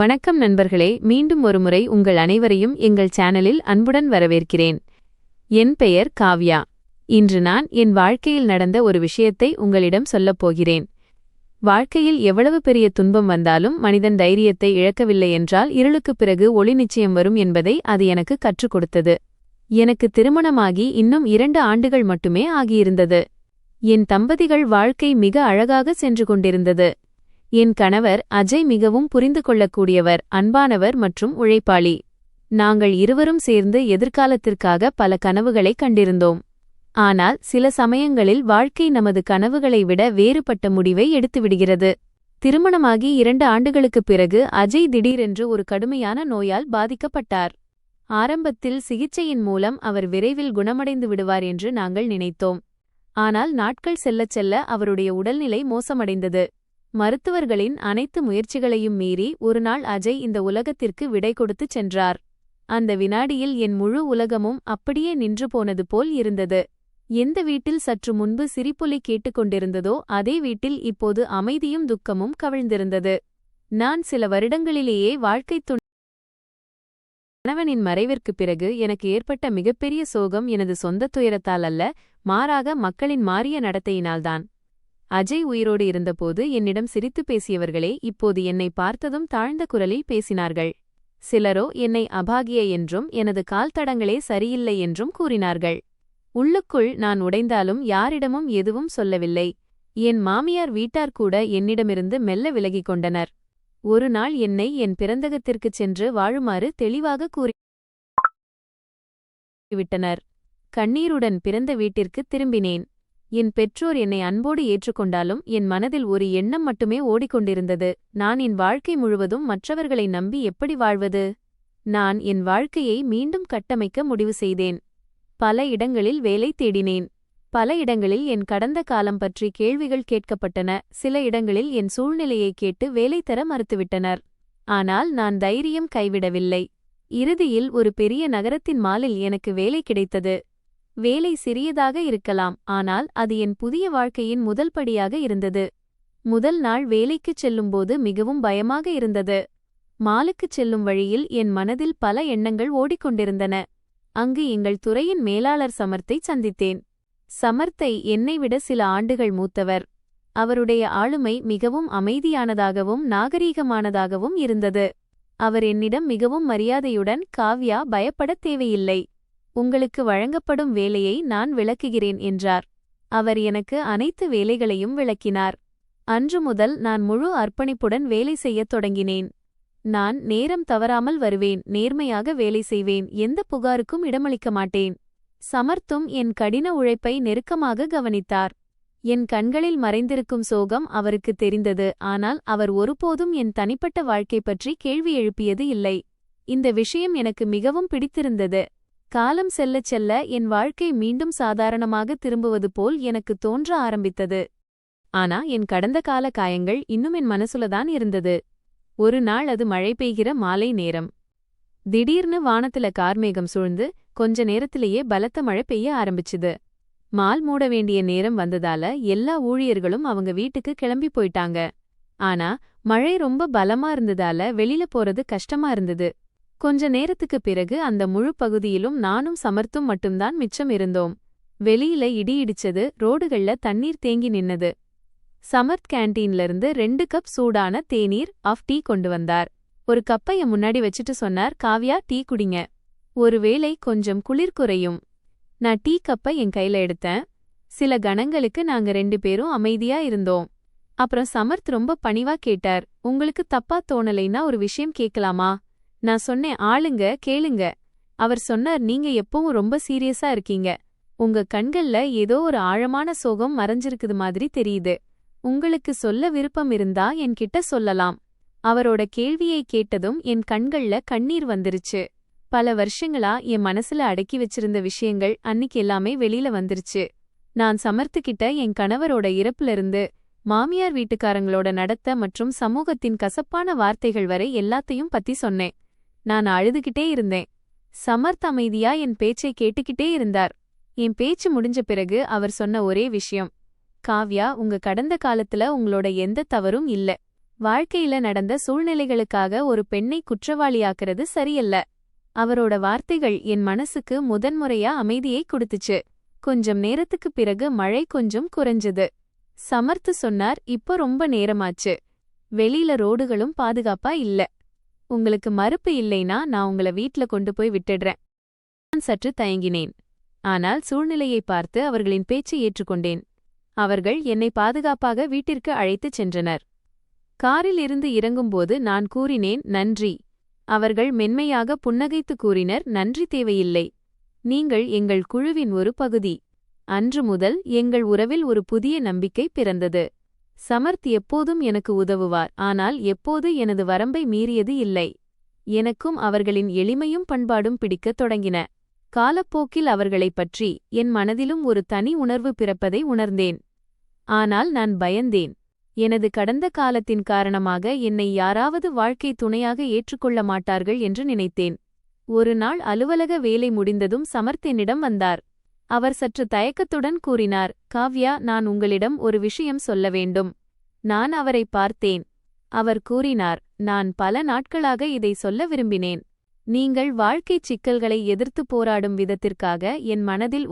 வணக்கம் நண்பர்களே, மீண்டும் ஒருமுறை உங்கள் அனைவரையும் எங்கள் சேனலில் அன்புடன் வரவேற்கிறேன். என் பெயர் காவ்யா. இன்று நான் என் வாழ்க்கையில் நடந்த ஒரு விஷயத்தை உங்களிடம் சொல்லப் போகிறேன். வாழ்க்கையில் எவ்வளவு பெரிய துன்பம் வந்தாலும் மனிதன் தைரியத்தை இழக்கவில்லை என்றால் இருளுக்குப் பிறகு ஒளி நிச்சயம் வரும் என்பதை அது எனக்கு கற்றுக் கொடுத்தது. எனக்கு திருமணமாகி இன்னும் 2 ஆண்டுகள் மட்டுமே ஆகியிருந்தது. என் தம்பதிகள் வாழ்க்கை மிக அழகாக சென்று கொண்டிருந்தது. என் கணவர் அஜய் மிகவும் புரிந்து கொள்ளக்கூடியவர், அன்பானவர் மற்றும் உழைப்பாளி. நாங்கள் இருவரும் சேர்ந்து எதிர்காலத்திற்காக பல கனவுகளை கண்டிருந்தோம். ஆனால் சில சமயங்களில் வாழ்க்கை நமது கனவுகளை விட வேறுபட்ட முடிவை எடுத்துவிடுகிறது. திருமணமாகி 2 ஆண்டுகளுக்குப் பிறகு அஜய் திடீரென்று ஒரு கடுமையான நோயால் பாதிக்கப்பட்டார். ஆரம்பத்தில் சிகிச்சையின் மூலம் அவர் விரைவில் குணமடைந்து விடுவார் என்று நாங்கள் நினைத்தோம். ஆனால் நாட்கள் செல்லச் செல்ல அவருடைய உடல்நிலை மோசமடைந்தது. மருத்துவர்களின் அனைத்து முயற்சிகளையும் மீறி ஒருநாள் அஜய் இந்த உலகத்திற்கு விடை கொடுத்துச் சென்றார். அந்த வினாடியில் என் முழு உலகமும் அப்படியே நின்று போனது போல் இருந்தது. எந்த வீட்டில் சற்று முன்பு சிரிப்பொலி கேட்டுக்கொண்டிருந்ததோ அதே வீட்டில் இப்போது அமைதியும் துக்கமும் கவிழ்ந்திருந்தது. நான் சில வருடங்களிலேயே வாழ்க்கைத் கணவனின் மறைவிற்குப் பிறகு எனக்கு ஏற்பட்ட மிகப்பெரிய சோகம் எனது சொந்தத் துயரத்தால் அல்ல, மாறாக மக்களின் மாறிய நடத்தையினால்தான். அஜய் உயிரோடு இருந்தபோது என்னிடம் சிரித்து பேசியவர்களே இப்போது என்னை பார்த்ததும் தாழ்ந்த குரலில் பேசினார்கள். சிலரோ என்னை அபாகிய என்றும் எனது கால் தடங்களே சரியில்லை என்றும் கூறினார்கள். உள்ளுக்குள் நான் உடைந்தாலும் யாரிடமும் எதுவும் சொல்லவில்லை. என் மாமியார் வீட்டார் கூட என்னிடமிருந்து மெல்ல விலகிக் கொண்டனர். ஒரு நாள் என்னை என் பிறந்தகத்திற்குச் சென்று வாழுமாறு தெளிவாக கூறிவிட்டனர். கண்ணீருடன் பிறந்த வீட்டிற்குத் திரும்பினேன். என் பெற்றோர் என்னை அன்போடு ஏற்றுக்கொண்டாலும் என் மனதில் ஒரு எண்ணம் மட்டுமே ஓடிக்கொண்டிருந்தது. நான் என் வாழ்க்கை முழுவதும் மற்றவர்களை நம்பி எப்படி வாழ்வது? நான் என் வாழ்க்கையை மீண்டும் கட்டமைக்க முடிவு செய்தேன். பல இடங்களில் வேலை தேடினேன். பல இடங்களில் என் கடந்த காலம் பற்றி கேள்விகள் கேட்கப்பட்டன. சில இடங்களில் என் சூழ்நிலையை கேட்டு வேலை தர மறுத்துவிட்டனர். ஆனால் நான் தைரியம் கைவிடவில்லை. இறுதியில் ஒரு பெரிய நகரத்தின் மாலில் எனக்கு வேலை கிடைத்தது. வேலை சிறியதாக இருக்கலாம், ஆனால் அது என் புதிய வாழ்க்கையின் முதல் படியாக இருந்தது. முதல் நாள் வேலைக்குச் செல்லும்போது மிகவும் பயமாக இருந்தது. மாலுக்குச் செல்லும் வழியில் என் மனதில் பல எண்ணங்கள் ஓடிக்கொண்டிருந்தன. அங்கு எங்கள் துறையின் மேலாளர் சமர்த்தை சந்தித்தேன். சமர்த்தை என்னை விட சில ஆண்டுகள் மூத்தவர். அவருடைய ஆளுமை மிகவும் அமைதியானதாகவும் நாகரீகமானதாகவும் இருந்தது. அவர் என்னிடம் மிகவும் மரியாதையுடன், காவ்யா, பயப்படத் தேவையில்லை, உங்களுக்கு வழங்கப்படும் வேலையை நான் விளக்குகிறேன் என்றார். அவர் எனக்கு அனைத்து வேலைகளையும் விளக்கினார். அன்று முதல் நான் முழு அர்ப்பணிப்புடன் வேலை செய்யத் தொடங்கினேன். நான் நேரம் தவறாமல் வருவேன், நேர்மையாக வேலை செய்வேன், எந்த புகாருக்கும் இடமளிக்க மாட்டேன். சமர்த்தும் என் கடின உழைப்பை நெருக்கமாக கவனித்தார். என் கண்களில் மறைந்திருக்கும் சோகம் அவருக்கு தெரிந்தது. ஆனால் அவர் ஒருபோதும் என் தனிப்பட்ட வாழ்க்கை பற்றி கேள்வி எழுப்பியது இல்லை. இந்த விஷயம் எனக்கு மிகவும் பிடித்திருந்தது. காலம் செல்லச் செல்ல என் வாழ்க்கை மீண்டும் சாதாரணமாக திரும்புவது போல் எனக்கு தோன்ற ஆரம்பித்தது. ஆனா என் கடந்த கால காயங்கள் இன்னும் என் மனசுலதான் இருந்தது. ஒரு நாள் அது மழை பெய்கிற மாலை நேரம். திடீர்னு வானத்துல கார்மேகம் சூழ்ந்து கொஞ்ச நேரத்திலேயே பலத்த மழை பெய்ய ஆரம்பிச்சுது. மால் மூட வேண்டிய நேரம் வந்ததால எல்லா ஊழியர்களும் அவங்க வீட்டுக்கு கிளம்பி போயிட்டாங்க. ஆனா மழை ரொம்ப பலமா இருந்ததால வெளியில போறது கஷ்டமா இருந்தது. கொஞ்ச நேரத்துக்குப் பிறகு அந்த முழு பகுதியிலும் நானும் சமர்த்தும் மட்டும்தான் மிச்சம் இருந்தோம். வெளியில இடி இடிச்சது, ரோடுகள்ல தண்ணீர் தேங்கி நின்னது. சமர்த் கேண்டீன்ல இருந்து 2 கப் சூடான தேநீர் ஆஃப் டீ கொண்டு வந்தார். ஒரு கப்பை முன்னாடி வச்சுட்டு சொன்னார், காவ்யா, டீ குடிங்க, ஒருவேளை கொஞ்சம் குளிர் குறையும். நான் டீ கப்பை என் கையில எடுத்தேன். சில கணங்களுக்கு நாங்க 2 பேரும் அமைதியா இருந்தோம். அப்புறம் சமர்த் ரொம்ப பணிவா கேட்டார், உங்களுக்கு தப்பா தோணலைன்னா ஒரு விஷயம் கேட்கலாமா? நான் சொன்னேன், ஆளுங்க, கேளுங்க. அவர் சொன்னார், நீங்க எப்பவும் ரொம்ப சீரியஸா இருக்கீங்க. உங்க கண்கள்ல ஏதோ ஒரு ஆழமான சோகம் மறைஞ்சிருக்குது மாதிரி தெரியுது. உங்களுக்கு சொல்ல விருப்பம் இருந்தா என்கிட்ட சொல்லலாம். அவரோட கேள்வியை கேட்டதும் என் கண்கள்ல கண்ணீர் வந்துருச்சு. பல வருஷங்களா என் மனசுல அடக்கி வச்சிருந்த விஷயங்கள் அன்னிக்கு எல்லாமே வெளியில வந்துருச்சு. நான் சமர்த்துக்கிட்ட என் கணவரோட இறப்புலேருந்து மாமியார் வீட்டுக்காரங்களோட நடத்த மற்றும் சமூகத்தின் கசப்பான வார்த்தைகள் வரை எல்லாத்தையும் பத்தி சொன்னேன். நான் அழுதுகிட்டே இருந்தேன். சமர்த் அமைதியா என் பேச்சை கேட்டுக்கிட்டே இருந்தார். என் பேச்சு முடிஞ்ச பிறகு அவர் சொன்ன ஒரே விஷயம், காவ்யா, உங்க கடந்த காலத்துல உங்களோட எந்த தவறும் இல்ல. வாழ்க்கையில நடந்த சூழ்நிலைகளுக்காக ஒரு பெண்ணை குற்றவாளியாக்குறது சரியல்ல. அவரோட வார்த்தைகள் என் மனசுக்கு முதன்முறையா அமைதியை கொடுத்துச்சு. கொஞ்சம் நேரத்துக்குப் பிறகு மழை கொஞ்சம் குறைஞ்சது. சமர்த் சொன்னார், இப்போ ரொம்ப நேரமாச்சு. வெளியில ரோடுகளும் பாதுகாப்பா இல்ல. உங்களுக்கு மறுப்பு இல்லைனா நான் உங்கள வீட்ல கொண்டு போய் விட்டுடுறேன். நான் சற்று தயங்கினேன். ஆனால் சூழ்நிலையை பார்த்து அவர்களின் பேச்சை ஏற்றுக்கொண்டேன். அவர்கள் என்னை பாதுகாப்பாக வீட்டிற்கு அழைத்துச் சென்றனர். காரில் இருந்து இறங்கும்போது நான் கூறினேன், நன்றி. அவர்கள் மென்மையாக புன்னகைத்து கூறினர், நன்றி தேவையில்லை. நீங்கள் எங்கள் குழுவின் ஒரு பகுதி. அன்று முதல் எங்கள் உறவில் ஒரு புதிய நம்பிக்கை பிறந்தது. சமர்த் எப்போதும் எனக்கு உதவுவார், ஆனால் எப்போது எனது வரம்பை மீறியது இல்லை. எனக்கும் அவர்களின் எளிமையும் பண்பாடும் பிடிக்கத் தொடங்கின. காலப்போக்கில் அவர்களைப் பற்றி என் மனதிலும் ஒரு தனி உணர்வு பிறப்பதை உணர்ந்தேன். ஆனால் நான் பயந்தேன். எனது கடந்த காலத்தின் காரணமாக என்னை யாராவது வாழ்க்கை துணையாக ஏற்றுக்கொள்ள மாட்டார்கள் என்று நினைத்தேன். ஒரு நாள் அலுவலக வேலை முடிந்ததும் சமர்த் என்னிடம் வந்தார். அவர் சற்று தயக்கத்துடன் கூறினார், காவ்யா, நான் உங்களிடம் ஒரு விஷயம் சொல்ல வேண்டும். நான் அவரை பார்த்தேன். அவர் கூறினார், நான் பல நாட்களாக இதை சொல்ல விரும்பினேன். நீங்கள் வாழ்க்கைச் சிக்கல்களை எதிர்த்து போராடும் விதத்திற்காக என் மனதில்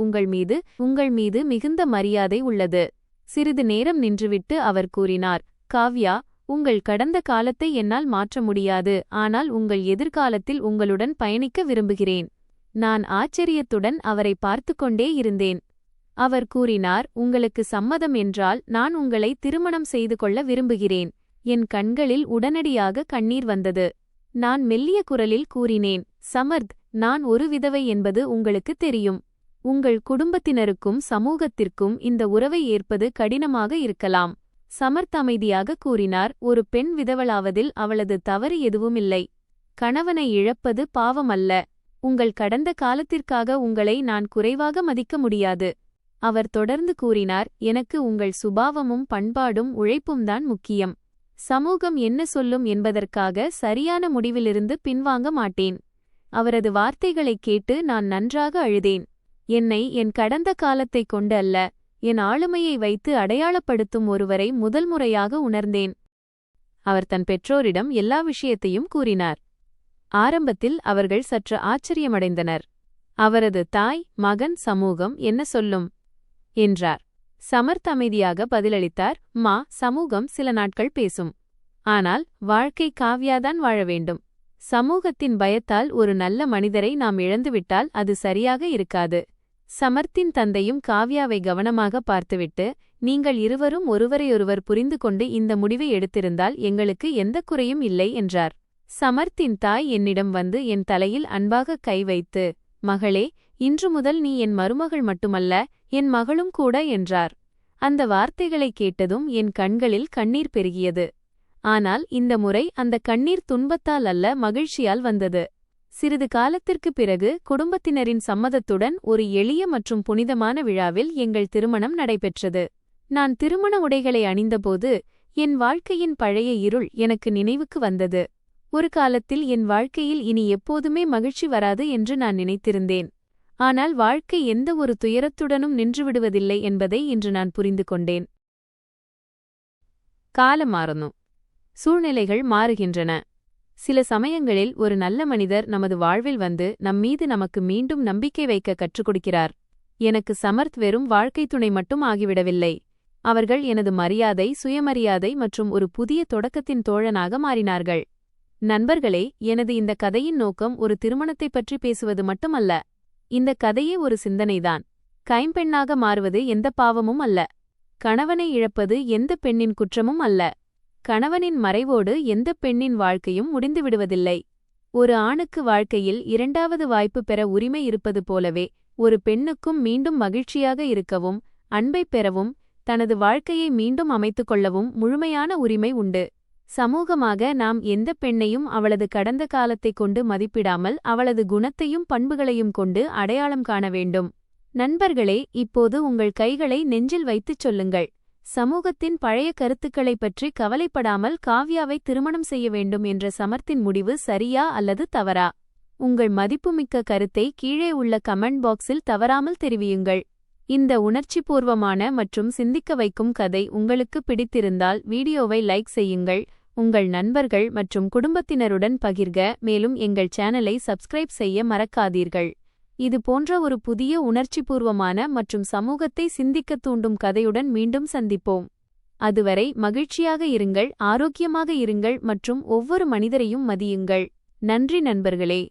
உங்கள் மீது மிகுந்த மரியாதை உள்ளது. சிறிது நேரம் நின்றுவிட்டு அவர் கூறினார், காவ்யா, உங்கள் கடந்த காலத்தை என்னால் மாற்ற முடியாது, ஆனால் உங்கள் எதிர்காலத்தில் உங்களுடன் பயணிக்க விரும்புகிறேன். நான் ஆச்சரியத்துடன் அவரை பார்த்து கொண்டே இருந்தேன். அவர் கூறினார், உங்களுக்கு சம்மதம் என்றால் நான் உங்களை திருமணம் செய்து கொள்ள விரும்புகிறேன். என் கண்களில் உடனடியாக கண்ணீர் வந்தது. நான் மெல்லிய குரலில் கூறினேன், சமர்த், நான் ஒரு விதவை என்பது உங்களுக்கு தெரியும். உங்கள் குடும்பத்தினருக்கும் சமூகத்திற்கும் இந்த உறவை ஏற்பது கடினமாக இருக்கலாம். சமர்த் அமைதியாக கூறினார், ஒரு பெண் விதவளாவதில் அவளது தவறு எதுவுமில்லை. கணவனை இழப்பது பாவமல்ல. உங்கள் கடந்த காலத்திற்காக உங்களை நான் குறைவாக மதிக்க முடியாது. அவர் தொடர்ந்து கூறினார், எனக்கு உங்கள் சுபாவமும் பண்பாடும் உழைப்பும்தான் முக்கியம். சமூகம் என்ன சொல்லும் என்பதற்காக சரியான முடிவிலிருந்து பின்வாங்க மாட்டேன். அவரது வார்த்தைகளைக் கேட்டு நான் நன்றாக அழுதேன். என்னை என் கடந்த காலத்தைக் கொண்டு அல்ல, என் ஆளுமையை வைத்து அடையாளப்படுத்தும் ஒருவரை முதல் முறையாக உணர்ந்தேன். அவர் தன் பெற்றோரிடம் எல்லா விஷயத்தையும் கூறினார். ஆரம்பத்தில் அவர்கள் சற்று ஆச்சரியமடைந்தனர். அவரது தாய், மகன், சமூகம் என்ன சொல்லும் என்றார். சமர்த் அமைதியாக பதிலளித்தார், மா, சமூகம் சில நாட்கள் பேசும். ஆனால் வாழ்க்கை காவ்யாதான் வாழ வேண்டும். சமூகத்தின் பயத்தால் ஒரு நல்ல மனிதரை நாம் இழந்துவிட்டால் அது சரியாக இருக்காது. சமர்த்தின் தந்தையும் காவ்யாவை கவனமாக பார்த்துவிட்டு, நீங்கள் இருவரும் ஒருவரையொருவர் புரிந்து கொண்டு இந்த முடிவை எடுத்திருந்தால் எங்களுக்கு எந்த குறையும் இல்லை என்றார். சமர்த்தின் தாய் என்னிடம் வந்து என் தலையில் அன்பாக கை வைத்து, மகளே, இன்று முதல் நீ என் மருமகள் மட்டுமல்ல, என் மகளும் கூட என்றார். அந்த வார்த்தைகளைக் கேட்டதும் என் கண்களில் கண்ணீர் பெருகியது. ஆனால் இந்த முறை அந்த கண்ணீர் துன்பத்தால் அல்ல, மகிழ்ச்சியால் வந்தது. சிறிது காலத்திற்குப் பிறகு குடும்பத்தினரின் சம்மதத்துடன் ஒரு எளிய மற்றும் புனிதமான விழாவில் எங்கள் திருமணம் நடைபெற்றது. நான் திருமண உடைகளை அணிந்தபோது என் வாழ்க்கையின் பழைய இருள் எனக்கு நினைவுக்கு வந்தது. ஒரு காலத்தில் என் வாழ்க்கையில் இனி எப்போதுமே மகிழ்ச்சி வராது என்று நான் நினைத்திருந்தேன். ஆனால் வாழ்க்கை எந்த ஒரு துயரத்துடனும் நின்றுவிடுவதில்லை என்பதை இன்று நான் புரிந்து கொண்டேன். காலம் மாறுന്നു. சூழ்நிலைகள் மாறுகின்றன. சில சமயங்களில் ஒரு நல்ல மனிதர் நமது வாழ்வில் வந்து நம்மீது நமக்கு மீண்டும் நம்பிக்கை வைக்க கற்றுக் கொடுக்கிறார். எனக்கு சமர்த் வெறும் வாழ்க்கை துணை மட்டும் ஆகிவிடவில்லை. அவர்கள் எனது மரியாதை, சுயமரியாதை மற்றும் ஒரு புதிய தொடக்கத்தின் தோழனாக மாறினார்கள். நண்பர்களே, எனது இந்த கதையின் நோக்கம் ஒரு திருமணத்தைப் பற்றி பேசுவது மட்டுமல்ல. இந்த கதையே ஒரு சிந்தனைதான். கைம்பெண்ணாக மாறுவது எந்த பாவமும் அல்ல. கணவனை இழப்பது எந்த பெண்ணின் குற்றமும் அல்ல. கணவனின் மறைவோடு எந்த பெண்ணின் வாழ்க்கையும் முடிந்துவிடுவதில்லை. ஒரு ஆணுக்கு வாழ்க்கையில் இரண்டாவது வாய்ப்பு பெற உரிமை இருப்பது போலவே, ஒரு பெண்ணுக்கும் மீண்டும் மகிழ்ச்சியாக இருக்கவும், அன்பைப் பெறவும், தனது வாழ்க்கையை மீண்டும் அமைத்துக் கொள்ளவும் முழுமையான உரிமை உண்டு. சமூகமாக நாம் எந்த பெண்ணையும் அவளது கடந்த காலத்தைக் கொண்டு மதிப்பிடாமல் அவளது குணத்தையும் பண்புகளையும் கொண்டு அடையாளம் காண வேண்டும். நண்பர்களே, இப்போது உங்கள் கைகளை நெஞ்சில் வைத்துச் சொல்லுங்கள். சமூகத்தின் பழைய கருத்துக்களைப் பற்றி கவலைப்படாமல் காவ்யாவை திருமணம் செய்ய வேண்டும் என்ற சமர்த்தின் முடிவு சரியா அல்லது தவறா? உங்கள் மதிப்புமிக்க கருத்தை கீழே உள்ள கமெண்ட் பாக்ஸில் தவறாமல் தெரிவியுங்கள். இந்த உணர்ச்சிபூர்வமான மற்றும் சிந்திக்க வைக்கும் கதை உங்களுக்கு பிடித்திருந்தால் வீடியோவை லைக் செய்யுங்கள். உங்கள் நண்பர்கள் மற்றும் குடும்பத்தினருடன் பகிர்க. மேலும் எங்கள் சேனலை சப்ஸ்கிரைப் செய்ய மறக்காதீர்கள். இது போன்ற ஒரு புதிய உணர்ச்சிபூர்வமான மற்றும் சமூகத்தை சிந்திக்கத் தூண்டும் கதையுடன் மீண்டும் சந்திப்போம். அதுவரை மகிழ்ச்சியாக இருங்கள், ஆரோக்கியமாக இருங்கள் மற்றும் ஒவ்வொரு மனிதரையும் மதியுங்கள். நன்றி நண்பர்களே.